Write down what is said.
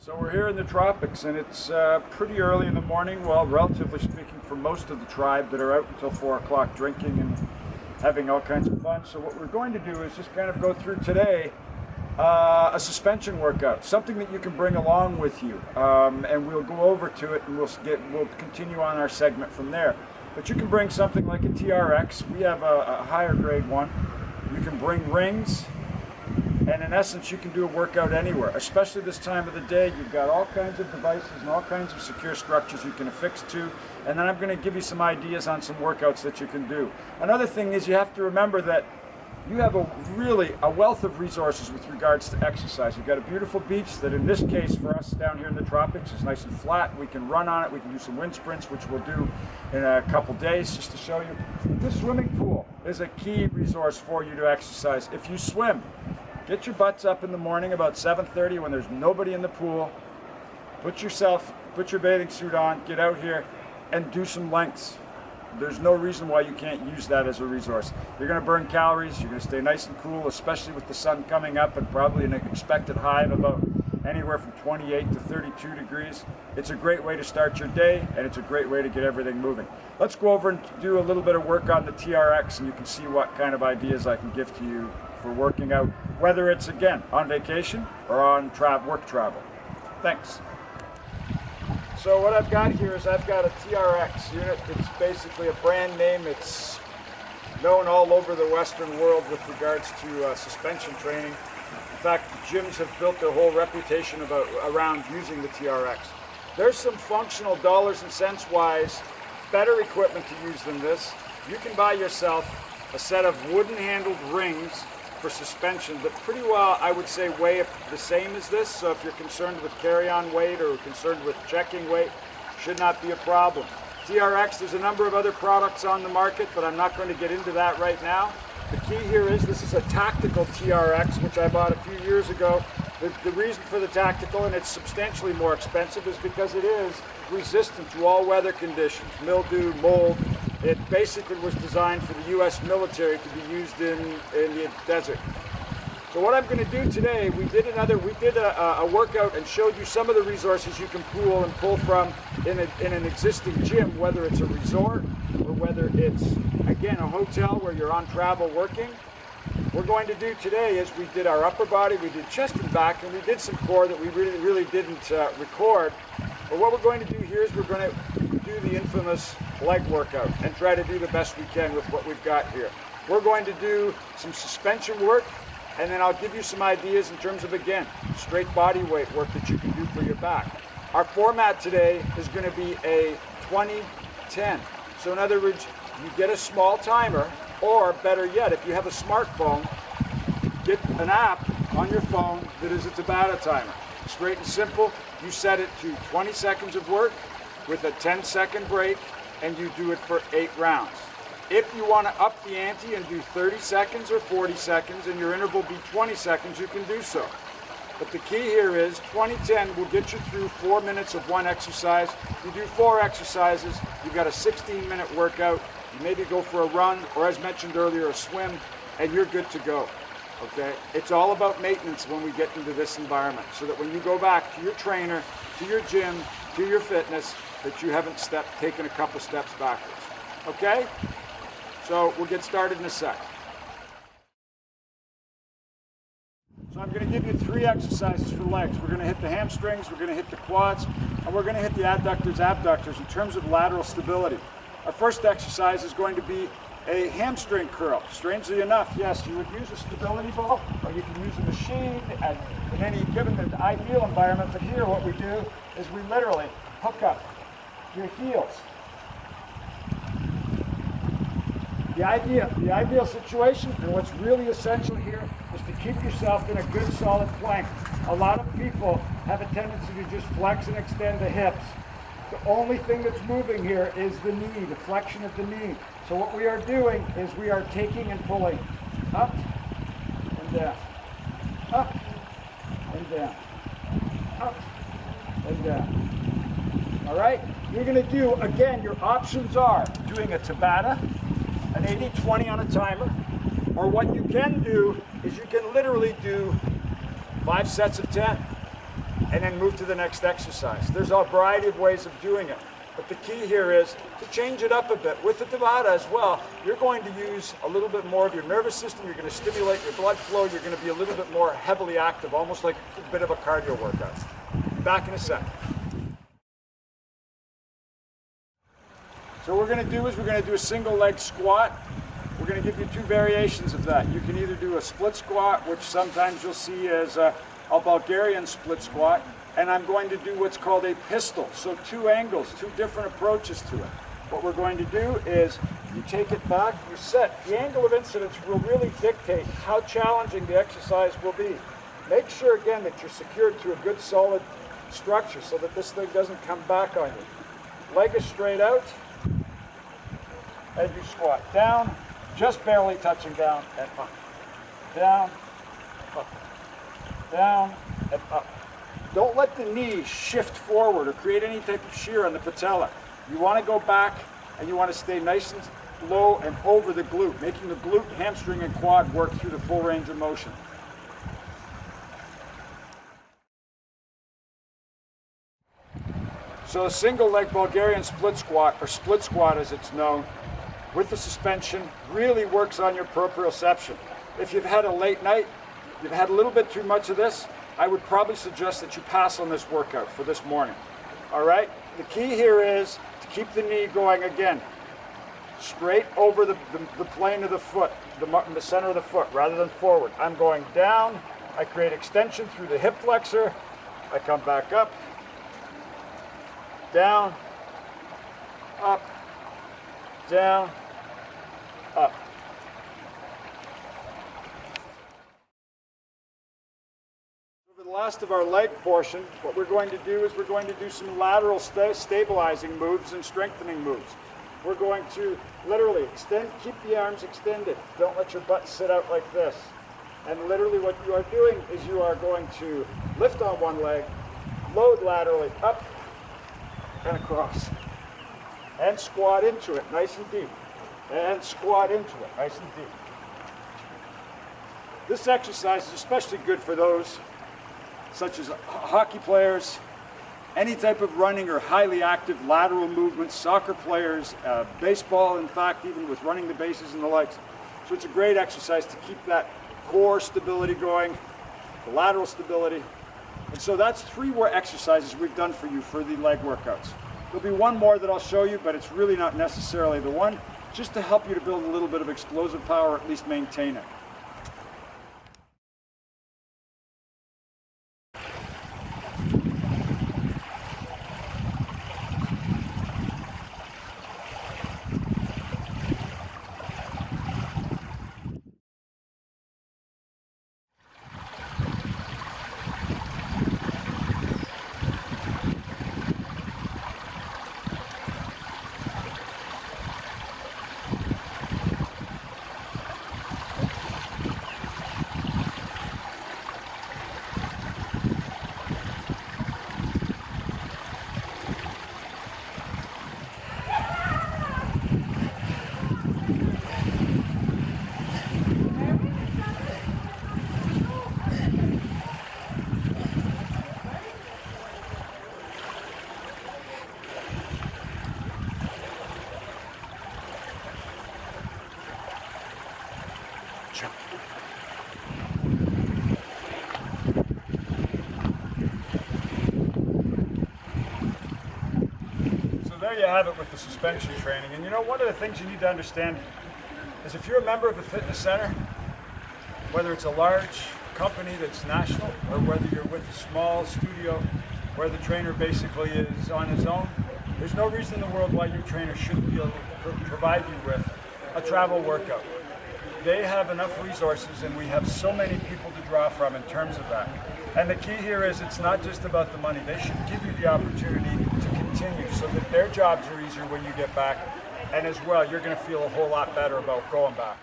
So we're here in the tropics, and it's pretty early in the morning, well, relatively speaking, for most of the tribe that are out until 4 o'clock drinking and having all kinds of fun. So what we're going to do is just kind of go through today a suspension workout, something that you can bring along with you, and we'll go over to it and we'll continue on our segment from there. But you can bring something like a TRX. We have a higher grade one. You can bring rings. And in essence, you can do a workout anywhere, especially this time of the day. You've got all kinds of devices and all kinds of secure structures you can affix to. And then I'm going to give you some ideas on some workouts that you can do. Another thing is you have to remember that you have a wealth of resources with regards to exercise. You've got a beautiful beach that in this case for us down here in the tropics is nice and flat. We can run on it. We can do some wind sprints, which we'll do in a couple days just to show you. This swimming pool is a key resource for you to exercise. If you swim, get your butts up in the morning about 7:30 when there's nobody in the pool. Put your bathing suit on, get out here and do some lengths. There's no reason why you can't use that as a resource. You're going to burn calories, you're going to stay nice and cool, especially with the sun coming up and probably an expected high of about anywhere from 28 to 32 degrees. It's a great way to start your day, and it's a great way to get everything moving. Let's go over and do a little bit of work on the TRX, and you can see what kind of ideas I can give to you for working out, whether it's, again, on vacation or on work travel. Thanks. So what I've got here is I've got a TRX unit. It's basically a brand name. It's known all over the Western world with regards to suspension training. In fact, gyms have built their whole reputation around using the TRX. There's some functional dollars and cents wise better equipment to use than this. You can buy yourself a set of wooden handled rings for suspension that pretty well, I would say, weigh the same as this. So if you're concerned with carry-on weight or concerned with checking weight, should not be a problem. TRX, there's a number of other products on the market, but I'm not going to get into that right now. The key here is this is a tactical TRX, which I bought a few years ago. The reason for the tactical, and it's substantially more expensive, is because it is resistant to all weather conditions, mildew, mold. It basically was designed for the U.S. military to be used in the desert. So what I'm going to do today, we did a workout and showed you some of the resources you can pull from in an existing gym, whether it's a resort or whether it's, again, a hotel where you're on travel working. We're going to do today is we did our upper body, we did chest and back, and we did some core that we really didn't record. But what we're going to do here is we're going to do the infamous leg workout and try to do the best we can with what we've got here. We're going to do some suspension work, and then I'll give you some ideas in terms of, again, straight body weight work that you can do for your back. Our format today is going to be a 20-10. So in other words, you get a small timer, or better yet, if you have a smartphone, get an app on your phone that is a tabata timer. Straight and simple, you set it to 20 seconds of work with a 10-second break, and you do it for 8 rounds. If you want to up the ante and do 30 seconds or 40 seconds and your interval be 20 seconds, you can do so. But the key here is 20-10 will get you through 4 minutes of one exercise. You do 4 exercises, you've got a 16-minute workout. You maybe go for a run, or as mentioned earlier, a swim, and you're good to go. Okay? It's all about maintenance when we get into this environment, so that when you go back to your trainer, to your gym, to your fitness, that you haven't taken a couple steps backwards. Okay? So we'll get started in a sec. So I'm going to give you 3 exercises for legs. We're going to hit the hamstrings, we're going to hit the quads, and we're going to hit the adductors, abductors in terms of lateral stability. Our first exercise is going to be a hamstring curl. Strangely enough, yes, you would use a stability ball, or you can use a machine in any given ideal environment. But here what we do is we literally hook up your heels. The ideal situation, and what's really essential here, is to keep yourself in a good solid plank. A lot of people have a tendency to just flex and extend the hips. The only thing that's moving here is the knee, the flexion of the knee. So what we are doing is we are taking and pulling up and down, up and down, up and down. All right? You're going to do, again, your options are doing a tabata, an 80-20 on a timer, or what you can do is you can literally do 5 sets of 10. and then move to the next exercise. There's a variety of ways of doing it. But the key here is to change it up a bit. With the tabata as well, you're going to use a little bit more of your nervous system, you're going to stimulate your blood flow, you're going to be a little bit more heavily active, almost like a bit of a cardio workout. Back in a sec. So what we're going to do is we're going to do a single leg squat. We're going to give you two variations of that. You can either do a split squat, which sometimes you'll see as a Bulgarian split squat, and I'm going to do what's called a pistol. So two angles, two different approaches to it. What we're going to do is you take it back, you set. The angle of incidence will really dictate how challenging the exercise will be. Make sure again that you're secured to a good solid structure so that this thing doesn't come back on you. Leg is straight out as you squat. Down, just barely touching down and up. Down, up, down, and up. Don't let the knee shift forward or create any type of shear on the patella. You want to go back and you want to stay nice and low and over the glute, making the glute, hamstring, and quad work through the full range of motion. So a single leg Bulgarian split squat, or split squat as it's known, with the suspension really works on your proprioception. If you've had a late night, you've had a little bit too much of this, I would probably suggest that you pass on this workout for this morning. All right? The key here is to keep the knee going again, straight over the plane of the foot, the center of the foot, rather than forward. I'm going down, I create extension through the hip flexor, I come back up, down, up, down, up. For the last of our leg portion, what we're going to do is we're going to do some lateral stabilizing moves and strengthening moves. We're going to literally extend, keep the arms extended. Don't let your butt sit out like this. And literally what you are doing is you are going to lift on one leg, load laterally up and across. And squat into it, nice and deep. And squat into it, nice and deep. This exercise is especially good for those such as hockey players, any type of running or highly active lateral movements, soccer players, baseball, in fact, even with running the bases and the likes. So it's a great exercise to keep that core stability going, the lateral stability. And so that's 3 more exercises we've done for you for the leg workouts. There'll be one more that I'll show you, but it's really not necessarily the one, just to help you to build a little bit of explosive power, or at least maintain it. There you have it with the suspension training. And you know, one of the things you need to understand is if you're a member of a fitness center, whether it's a large company that's national or whether you're with a small studio where the trainer basically is on his own, there's no reason in the world why your trainer shouldn't be able to provide you with a travel workout. They have enough resources and we have so many people to draw from in terms of that. And the key here is it's not just about the money. They should give you the opportunity to continue so that their jobs are easier when you get back. And as well, you're going to feel a whole lot better about going back.